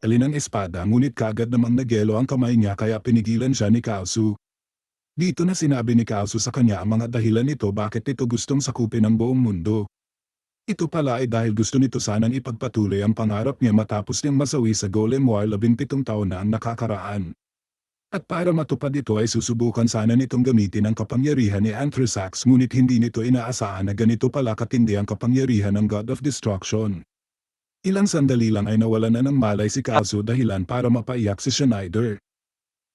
alin ang espada ngunit kaagad namang nagyelo ang kamay niya kaya pinigilan siya ni Kaosu. Dito na sinabi ni Kaosu sa kanya ang mga dahilan nito bakit ito gustong sakupin ang buong mundo. Ito pala ay dahil gusto nito sanang ipagpatuloy ang pangarap niya matapos niyang masawi sa Golem War 17 taon na ang nakakaraan. At para matupad ito ay susubukan sana nitong gamitin ang kapangyarihan ni Anthrasax ngunit hindi nito inaasahan na ganito pala katindi ang kapangyarihan ng God of Destruction. Ilang sandali lang ay nawalan na ng malay si Kaosu dahilan para mapaiyak si Schneider.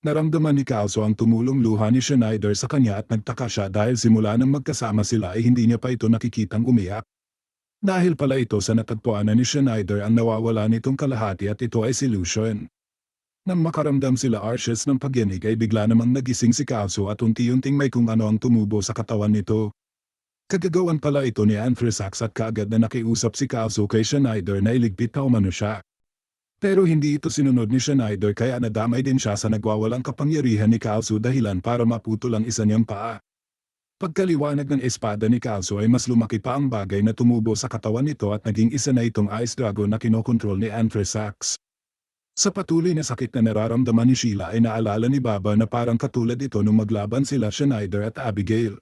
Naramdaman ni Kaosu ang tumulong luha ni Schneider sa kanya at nagtaka siya dahil simula nang magkasama sila ay hindi niya pa ito nakikitang umiyak. Dahil pala ito sa natagpuan na ni Schneider ang nawawala nitong kalahati at ito ay si Lucian. Nang makaramdam sila Arceus ng pagyanig ay bigla namang nagising si Kaosu at unti-unting may kung ano ang tumubo sa katawan nito. Kagagawan pala ito ni Anthrasax at kaagad na nakiusap si Kaosu kay Schneider na iligpit na umano siya. Pero hindi ito sinunod ni Schneider kaya nadamay din siya sa nagwawalang kapangyarihan ni Kaosu dahilan para maputol ang isa niyang paa. Pagkaliwanag ng espada ni Kaosu ay mas lumaki pa ang bagay na tumubo sa katawan nito at naging isa na itong Ice Dragon na kinokontrol ni Anthrasax. Sa patuloy na sakit na nararamdaman ni Sheila ay naalala ni Baba na parang katulad ito nung maglaban sila Schneider at Abigail.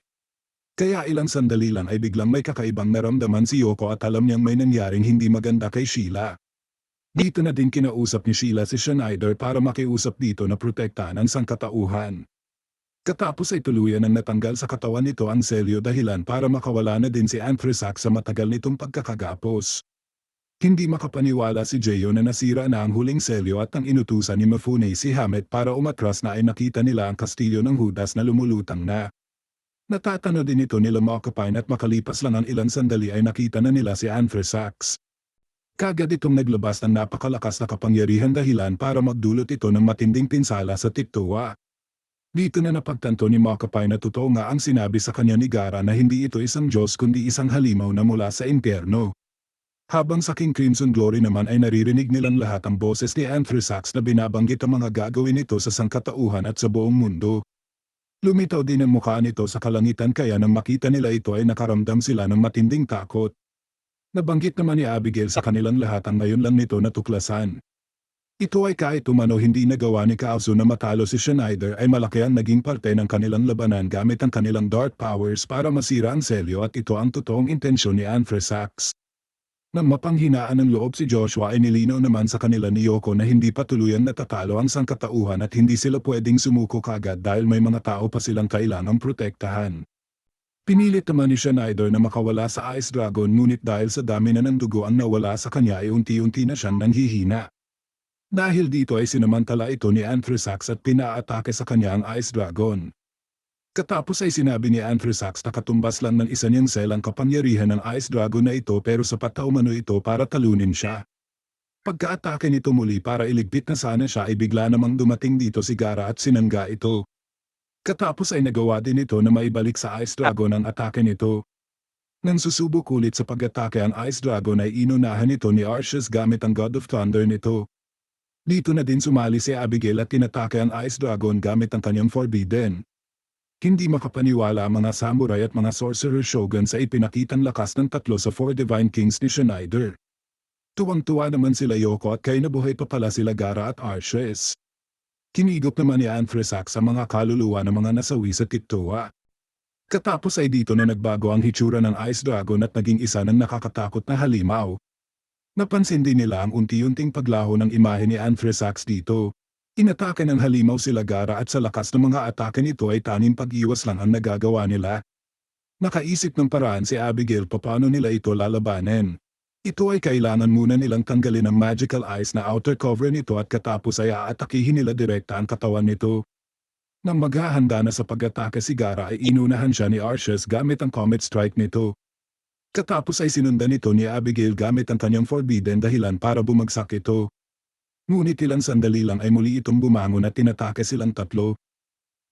Kaya ilang sandali lang ay biglang may kakaibang naramdaman si Yoko at alam niyang may nangyaring hindi maganda kay Sheila. Dito na din kinausap ni Sheila si Schneider para makiusap dito na protektahan ang sangkatauhan. Katapos ay tuluyan ang natanggal sa katawan nito ang selyo dahilan para makawala na din si Anthrasax sa matagal nitong pagkakagapos. Hindi makapaniwala si Jeyo na nasira na ang huling selyo at ang inutusan ni Mifune si Hamet para umatras na ay nakita nila ang kastilyo ng Judas na lumulutang na. Natatano din ito nila Makapine at makalipas lang ang ilang sandali ay nakita na nila si Anthrasax. Kagad itong naglabas ng napakalakas na kapangyarihan dahilan para magdulot ito ng matinding pinsala sa Tiktoa. Dito na napagtanto ni Makapine na totoo nga ang sinabi sa kanya ni Gaara na hindi ito isang Diyos kundi isang halimaw na mula sa impyerno. Habang sa King Crimson Glory naman ay naririnig nilang lahat ang boses ni Anthrasax na binabanggit ang mga gagawin nito sa sangkatauhan at sa buong mundo. Lumitaw din ang mukha nito sa kalangitan kaya nang makita nila ito ay nakaramdam sila ng matinding takot. Nabanggit naman ni Abigail sa kanilang lahat ang ngayon lang nito natuklasan. Ito ay kahit umano hindi nagawa ni Kaosu na matalo si Schneider ay malaki ang naging parte ng kanilang labanan gamit ang kanilang dark powers para masira ang selyo at ito ang totoong intensyon ni Anthrasax. Nang mapanghinaan ng loob si Joshua ay nilinaw naman sa kanila ni Yoko na hindi pa tuluyang natatalo ang sangkatauhan at hindi sila pwedeng sumuko kagad dahil may mga tao pa silang kailangang protektahan. Pinilit naman ni Schneider na makawala sa Ice Dragon ngunit dahil sa dami na ng dugo ang nawala sa kanya ay unti-unti na siyang nanghihina. Dahil dito ay sinamantala ito ni Anthrasax at pinaatake sa kanya ang Ice Dragon. Katapos ay sinabi ni Anthrasax na katumbas lang ng isa niyang cell ang kapangyarihan ng Ice Dragon na ito pero sapat na umano ito para talunin siya. Pagka-atake nito muli para iligpit na sana siya ay bigla namang dumating dito si Gaara at sinangga ito. Katapos ay nagawa din ito na maibalik sa Ice Dragon ang atake nito. Nang susubok ulit sa pag-atake ang Ice Dragon ay inunahan ito ni Arceus gamit ang God of Thunder nito. Dito na din sumali si Abigail at tinatake ang Ice Dragon gamit ang kanyang Forbidden. Hindi makapaniwala ang mga samurai at mga sorcerer shogun sa ipinakitang lakas ng tatlo sa Four Divine Kings ni Schneider. Tuwang-tuwa naman sila Yoko at kainabuhay pa pala sila Gaara at Arceus. Kinigop naman ni Anthrasax sa mga kaluluwa ng mga nasawi sa Tiktoa. Katapos ay dito na nagbago ang hitsura ng Ice Dragon at naging isa ng nakakatakot na halimaw. Napansin din nila ang unti-unting paglaho ng imahe ni Anthrasax dito. Inatake ng halimaw sila Gaara at sa lakas ng mga atake nito ay tanging pag-iwas lang ang nagagawa nila. Nakaisip ng paraan si Abigail paano nila ito lalabanan. Ito ay kailangan muna nilang tanggalin ang magical eyes na outer cover nito at katapos ay aatakihin nila direkta ang katawan nito. Nang maghahanda na sa pag-atake si Gaara ay inunahan siya ni Arceus gamit ang Comet Strike nito. Katapos ay sinundan nito ni Abigail gamit ang kanyang Forbidden dahilan para bumagsak ito. Ngunit ilang sandali lang ay muli itong bumangon at tinatake silang tatlo.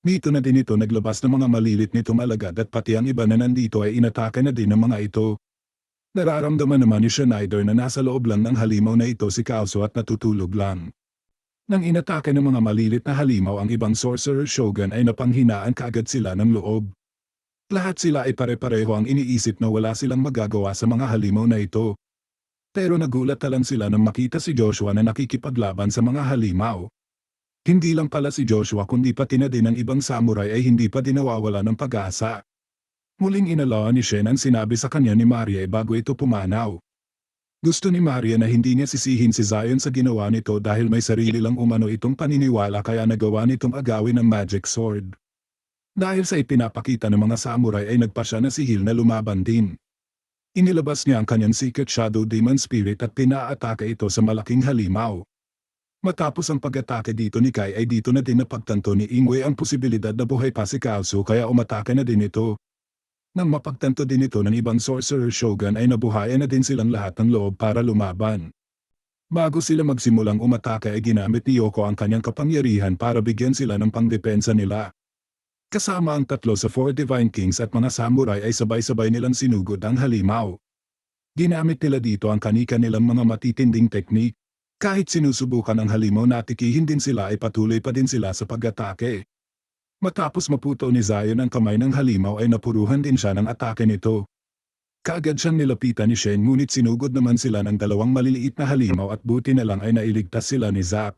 Dito na din ito naglabas ng mga malilit nitong alagad at pati ang iba na nandito ay inatake na din ng mga ito. Nararamdaman naman ni Schneider na nasa loob lang ng halimaw na ito si Kaosu at natutulog lang. Nang inatake ng mga malilit na halimaw ang ibang sorcerer shogun ay napanghinaan kaagad sila ng loob. Lahat sila ay pare-pareho ang iniisip na wala silang magagawa sa mga halimaw na ito. Pero nagulat na lang sila nang makita si Joshua na nakikipaglaban sa mga halimaw. Hindi lang pala si Joshua kundi pati na din ang ibang samurai ay hindi pa din nawawala ng pag-asa. Muling inalawan ni Shen ang sinabi sa kanya ni Maria bago ito pumanaw. Gusto ni Maria na hindi niya sisihin si Zion sa ginawa nito dahil may sarili lang umano itong paniniwala kaya nagawa nitong agawin ng magic sword. Dahil sa ipinapakita ng mga samurai ay nagpa siya na si Hill na lumaban din. Inilabas niya ang kanyang secret shadow demon spirit at pinaatake ito sa malaking halimaw. Matapos ang pag-atake dito ni Kai ay dito na din napagtanto ni Ingwe ang posibilidad na buhay pa si Kaosu kaya umatake na din ito. Nang mapagtanto din ito ng ibang sorcerer shogun ay nabuhayan na din silang lahat ng loob para lumaban. Bago sila magsimulang umatake ay ginamit ni Yoko ang kanyang kapangyarihan para bigyan sila ng pangdepensa nila. Kasama ang tatlo sa 4 Divine Kings at mga samurai ay sabay-sabay nilang sinugod ang halimaw. Ginamit nila dito ang kanika nilang mga matitinding teknik. Kahit sinusubukan ang halimaw na tikihin din sila ay patuloy pa din sila sa pag-atake. Matapos maputo ni Zion ang kamay ng halimaw ay napuruhan din siya ng atake nito. Kaagad siyang nilapitan ni Shen ngunit sinugod naman sila ng dalawang maliliit na halimaw at buti na lang ay nailigtas sila ni Zack.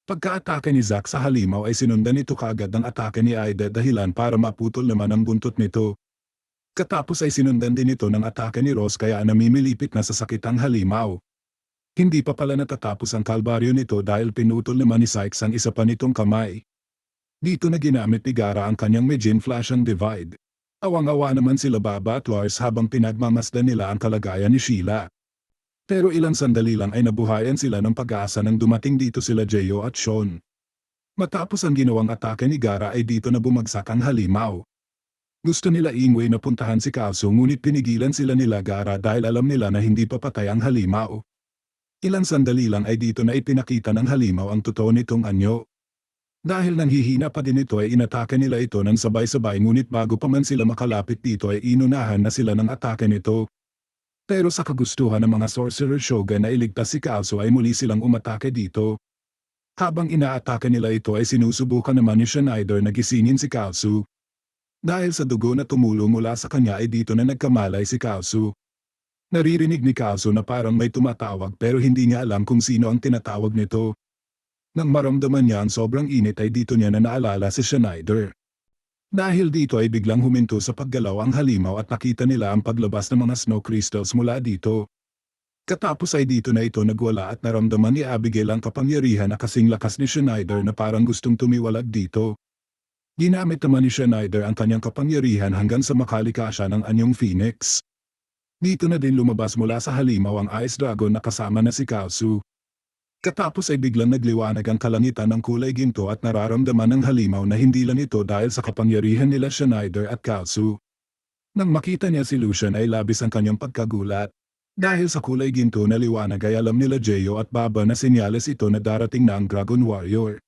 Pagka-atake ni Zack sa halimaw ay sinundan nito kaagad ang atake ni Aida dahilan para maputol naman ang buntot nito. Katapos ay sinundan din ito ng atake ni Ross kaya namimilipit na sa sakit ang halimaw. Hindi pa pala natatapos ang kalbaryo nito dahil pinutol naman ni Sykes ang isa pa nitong kamay. Dito na ginamit ni Gaara ang kanyang Mijin Flash and Divide. Awang-awa naman sila Baba at Lars habang pinagmamasdan nila ang kalagayan ni Sheila. Pero ilang sandali lang ay nabuhayan sila ng pag-asa nang dumating dito sila Jeyo at Sean. Matapos ang ginawang atake ni Gaara ay dito na bumagsak ang halimaw. Gusto nila Ingwe na puntahan si Kaosu ngunit pinigilan sila nila Gaara dahil alam nila na hindi pa patay ang halimaw. Ilang sandali lang ay dito na ipinakita ng halimaw ang totoo nitong anyo. Dahil nanghihina pa din ito ay inatake nila ito ng sabay-sabay ngunit bago pa man sila makalapit dito ay inunahan na sila ng atake nito. Pero sa kagustuhan ng mga sorcerer shogun na iligtas si Kaosu ay muli silang umatake dito. Habang inaatake nila ito ay sinusubukan naman ni Schneider na gisingin si Kaosu. Dahil sa dugo na tumulo mula sa kanya ay dito na nagkamalay si Kaosu. Naririnig ni Kaosu na parang may tumatawag pero hindi niya alam kung sino ang tinatawag nito. Nang maramdaman niya ang sobrang init ay dito niya na naalala si Schneider. Dahil dito ay biglang huminto sa paggalaw ang halimaw at nakita nila ang paglabas ng mga snow crystals mula dito. Katapos ay dito na ito nagwala at naramdaman ni Abigail ang kapangyarihan na kasing lakas ni Schneider na parang gustong tumiwalag dito. Ginamit naman ni Schneider ang kanyang kapangyarihan hanggang sa makalika siya ng anyong Phoenix. Dito na din lumabas mula sa halimaw ang Ice Dragon na kasama na si Kaosu. Katapos ay biglang nagliwanag ang kalangitan ng kulay ginto at nararamdaman ng halimaw na hindi lang ito dahil sa kapangyarihan nila Schneider at Kaosu. Nang makita niya si Lucian ay labis ang kanyang pagkagulat. Dahil sa kulay ginto na liwanag ay alam nila Jeyo at Baba na senyales ito na darating na ang Dragon Warrior.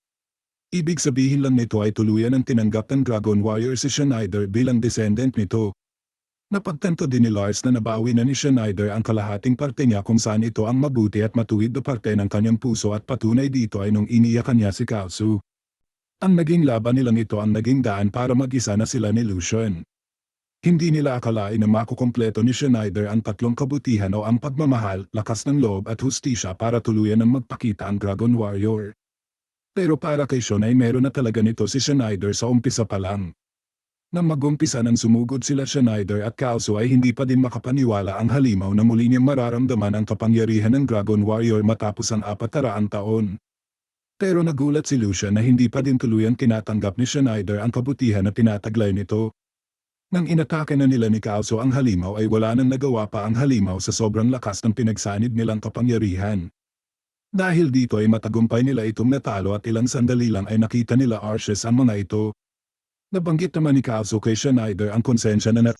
Ibig sabihin lang nito ay tuluyan ang tinanggap ng Dragon Warrior si Schneider bilang descendant nito. Napagtanto din ni Lars na nabawi na ni Schneider ang kalahating parte niya kung saan ito ang mabuti at matuwid na parte ng kanyang puso at patunay dito ay nung iniyakan niya si Kaosu. Ang naging laban nilang ito ang naging daan para mag-isa na sila ni Lucian. Hindi nila akalain na makukumpleto ni Schneider ang tatlong kabutihan o ang pagmamahal, lakas ng loob at hustisya para tuluyan ng magpakita ang Dragon Warrior. Pero para kay Sean ay meron na talaga nito si Schneider sa umpisa pa lang. Nang mag-umpisa ng sumugod sila Schneider at Kaosu ay hindi pa din makapaniwala ang halimaw na muli niyang mararamdaman ang kapangyarihan ng Dragon Warrior matapos ang 400 taon. Pero nagulat si Lucian na hindi pa din tuluyang tinatanggap ni Schneider ang kabutihan na tinataglay nito. Nang inatake na nila ni Kaosu ang halimaw ay wala nang nagawa pa ang halimaw sa sobrang lakas ng pinagsanib nilang kapangyarihan. Dahil dito ay matagumpay nila itong natalo at ilang sandali lang ay nakita nila Arceus ang mga ito. Nabanggit naman ni Kaosu kay Schneider ang konsensya na